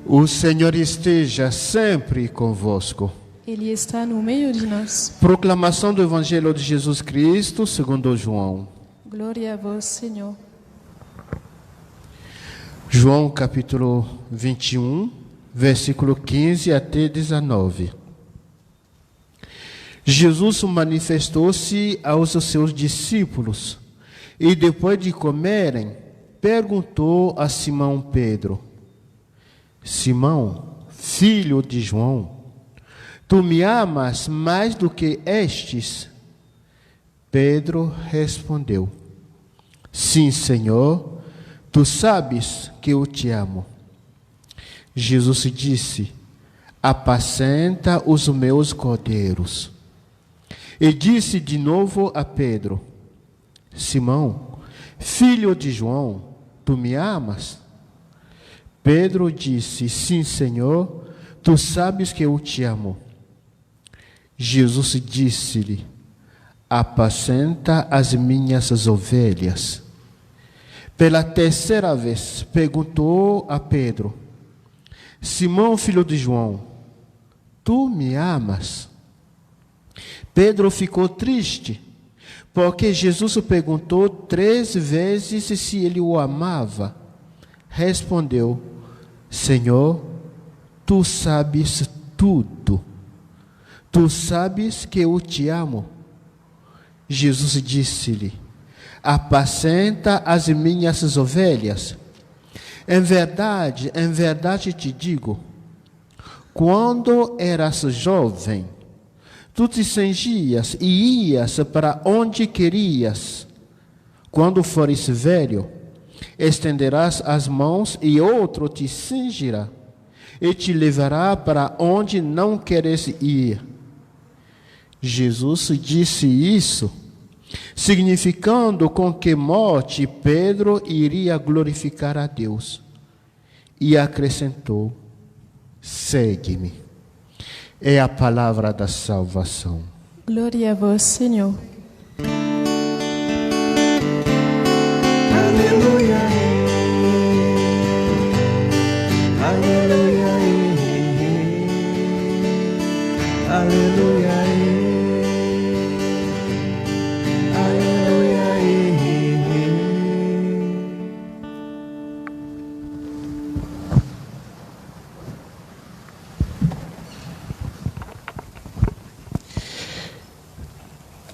O Senhor esteja sempre convosco. Ele está no meio de nós. Proclamação do Evangelho de Jesus Cristo, segundo João. Glória a vós, Senhor. João capítulo 21, versículo 15 até 19. Jesus manifestou-se aos seus discípulos e, depois de comerem, perguntou a Simão Pedro: Simão, filho de João, tu me amas mais do que estes? Pedro respondeu: Sim, Senhor, tu sabes que eu te amo. Jesus disse: Apacenta os meus cordeiros. E disse de novo a Pedro: Simão, filho de João, tu me amas? Pedro disse: Sim, Senhor, tu sabes que eu te amo. Jesus disse-lhe: Apacenta as minhas ovelhas. Pela terceira vez perguntou a Pedro: Simão, filho de João, tu me amas? Pedro ficou triste, porque Jesus perguntou 3 vezes se ele o amava. Respondeu: Senhor, tu sabes tudo. Tu sabes que eu te amo. Jesus disse-lhe: Apacenta as minhas ovelhas. Em verdade te digo, quando eras jovem, tu te cingias e ias para onde querias. Quando fores velho, estenderás as mãos e outro te cingirá e te levará para onde não queres ir. Jesus disse isso, significando com que morte Pedro iria glorificar a Deus. E acrescentou: segue-me. É a palavra da salvação. Glória a vós, Senhor. Aleluia. Aleluia. Aleluia.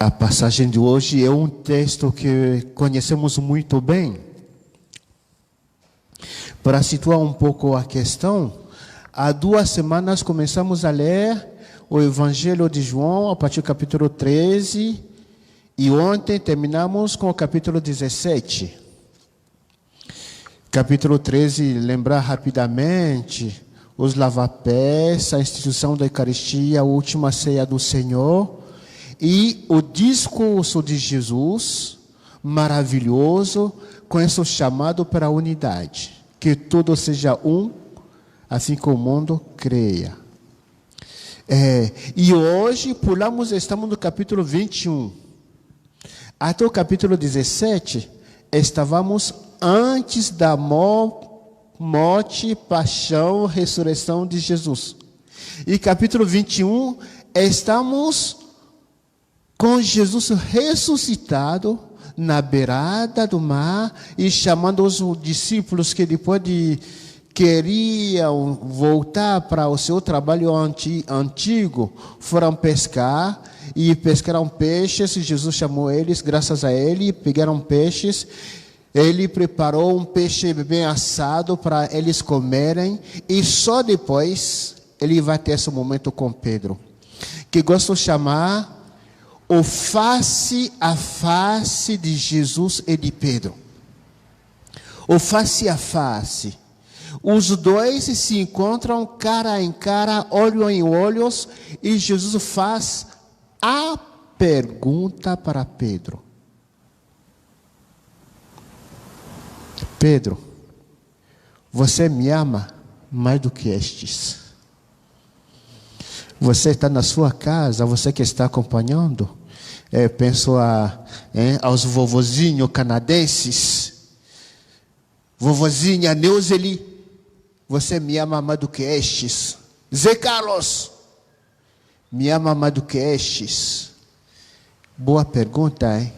A passagem de hoje é um texto que conhecemos muito bem. Para situar um pouco a questão, há 2 semanas começamos a ler o Evangelho de João, a partir do capítulo 13, e ontem terminamos com o capítulo 17. Capítulo 13, lembrar rapidamente, os lavapés, a instituição da Eucaristia, a última ceia do Senhor, e o discurso de Jesus, maravilhoso, com esse chamado para a unidade. Que tudo seja um, assim como o mundo creia. E hoje estamos no capítulo 21. Até o capítulo 17, estávamos antes da morte, paixão, ressurreição de Jesus. E capítulo 21, estamos com Jesus ressuscitado na beirada do mar e chamando os discípulos que depois queriam voltar para o seu trabalho antigo, foram pescar e pescaram peixes. Jesus chamou eles, graças a ele, pegaram peixes. Ele preparou um peixe bem assado para eles comerem e só depois ele vai ter esse momento com Pedro, que gosto de chamar o face a face de Jesus e de Pedro. O face a face. Os dois se encontram cara em cara, olho em olhos, e Jesus faz a pergunta para Pedro: Pedro, você me ama mais do que estes? Você está na sua casa, você que está acompanhando, penso aos vovozinhos canadenses, vovozinha Neuseli, você me ama mais do que estes? Zé Carlos, me ama mais do que estes? Boa pergunta, hein?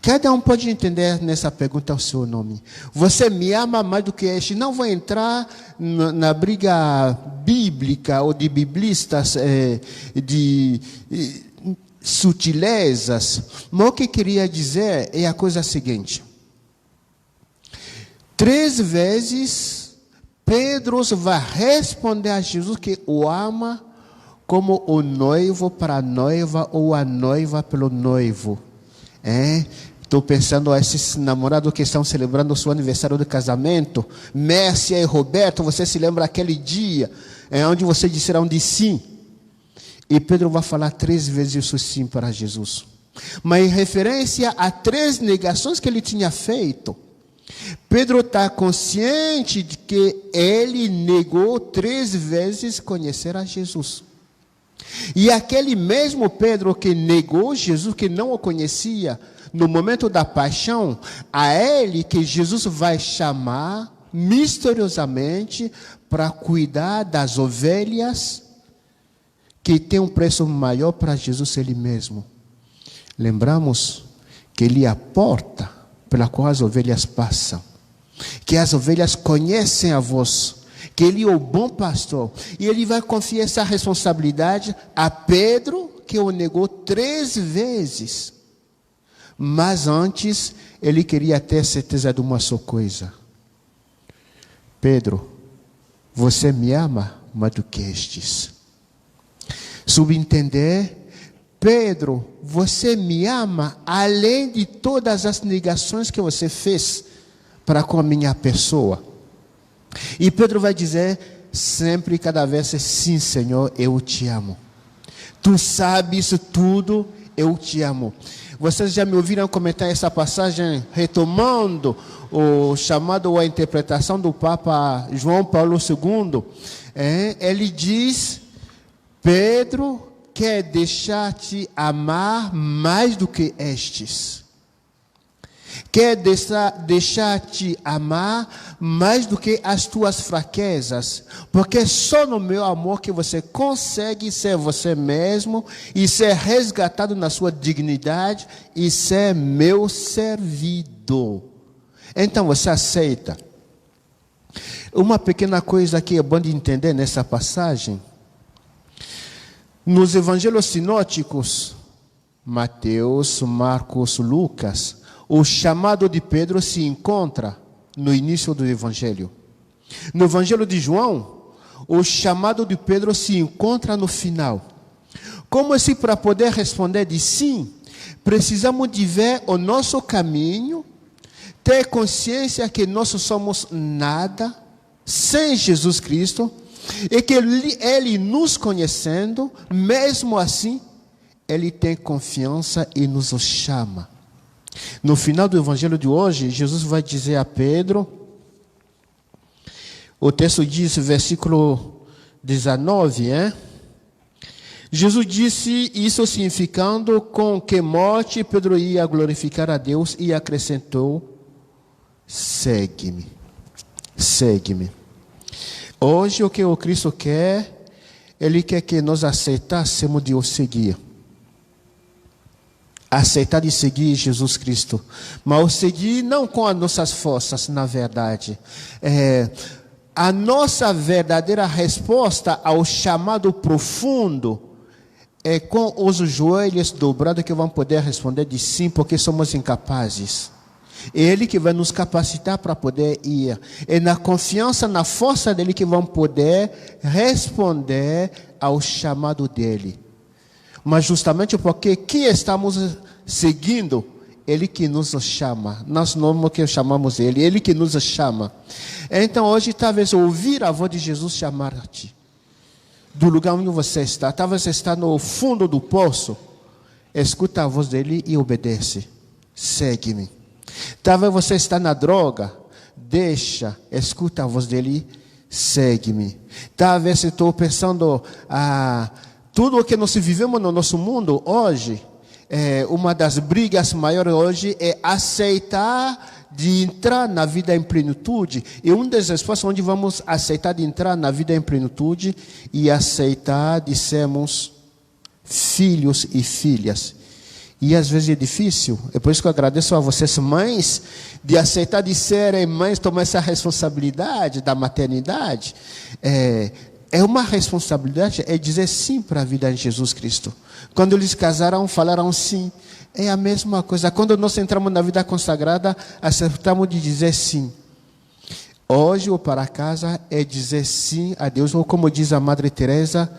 Cada um pode entender nessa pergunta o seu nome. Você me ama mais do que este? Não vou entrar na briga bíblica ou de biblistas, de sutilezas. Mas o que eu queria dizer é a coisa seguinte. 3 vezes Pedro vai responder a Jesus que o ama como o noivo para a noiva ou a noiva pelo noivo. Estou pensando a esses namorados que estão celebrando o seu aniversário de casamento, Mércia e Roberto, você se lembra aquele dia onde vocês disseram de sim? E Pedro vai falar 3 vezes isso sim para Jesus. Mas em referência a 3 negações que ele tinha feito, Pedro está consciente de que ele negou 3 vezes conhecer a Jesus. E aquele mesmo Pedro que negou Jesus, que não o conhecia, no momento da paixão, a ele que Jesus vai chamar misteriosamente para cuidar das ovelhas que tem um preço maior para Jesus ele mesmo. Lembramos que ele é a porta pela qual as ovelhas passam, que as ovelhas conhecem a voz, que ele é o bom pastor, e ele vai confiar essa responsabilidade a Pedro, que o negou 3 vezes. Mas antes, ele queria ter certeza de uma só coisa. Pedro, você me ama mais do que estes. Subentender, Pedro, você me ama além de todas as negações que você fez para com a minha pessoa. E Pedro vai dizer sempre e cada vez, sim, Senhor, eu te amo. Tu sabes tudo, eu te amo. Vocês já me ouviram comentar essa passagem retomando o chamado ou a interpretação do Papa João Paulo II. Ele diz, Pedro quer deixar-te amar mais do que estes. Quer deixar-te amar mais do que as tuas fraquezas. Porque é só no meu amor que você consegue ser você mesmo e ser resgatado na sua dignidade e ser meu servidor. Então você aceita. Uma pequena coisa que é bom de entender nessa passagem. Nos evangelhos sinóticos, Mateus, Marcos, Lucas, o chamado de Pedro se encontra no início do evangelho. No evangelho de João, o chamado de Pedro se encontra no final. Como se para poder responder de sim, precisamos de ver o nosso caminho, ter consciência que nós somos nada sem Jesus Cristo, e que ele nos conhecendo, mesmo assim, ele tem confiança e nos chama. No final do evangelho de hoje, Jesus vai dizer a Pedro, o texto diz, versículo 19, Jesus disse isso significando com que morte Pedro ia glorificar a Deus e acrescentou, segue-me, segue-me. Hoje o que o Cristo quer, Ele quer que nós aceitássemos de o seguir. Aceitar de seguir Jesus Cristo. Mas o seguir não com as nossas forças, na verdade. A nossa verdadeira resposta ao chamado profundo é com os joelhos dobrados que vão poder responder de sim, porque somos incapazes. É Ele que vai nos capacitar para poder ir. É na confiança, na força dEle que vamos poder responder ao chamado dEle. Mas justamente porque que estamos seguindo, Ele que nos chama. Nós não que chamamos Ele, Ele que nos chama. Então hoje talvez ouvir a voz de Jesus chamar-te. Do lugar onde você está. Talvez você está no fundo do poço. Escuta a voz dEle e obedece. Segue-me. Talvez você está na droga, deixa, escuta a voz dele, segue-me. Talvez eu estou pensando, tudo o que nós vivemos no nosso mundo hoje, uma das brigas maiores hoje é aceitar de entrar na vida em plenitude. E um dos esforços onde vamos aceitar de entrar na vida em plenitude e aceitar de sermos filhos e filhas. E às vezes é difícil. É por isso que eu agradeço a vocês, mães, de aceitar de serem mães, tomar essa responsabilidade da maternidade. É uma responsabilidade, é dizer sim para a vida em Jesus Cristo. Quando eles casaram, falaram sim. É a mesma coisa. Quando nós entramos na vida consagrada, acertamos de dizer sim. Hoje, o para casa é dizer sim a Deus. Ou como diz a Madre Teresa,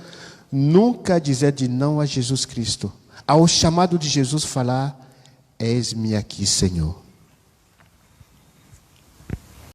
nunca dizer de não a Jesus Cristo. Ao chamado de Jesus falar, eis-me aqui, Senhor.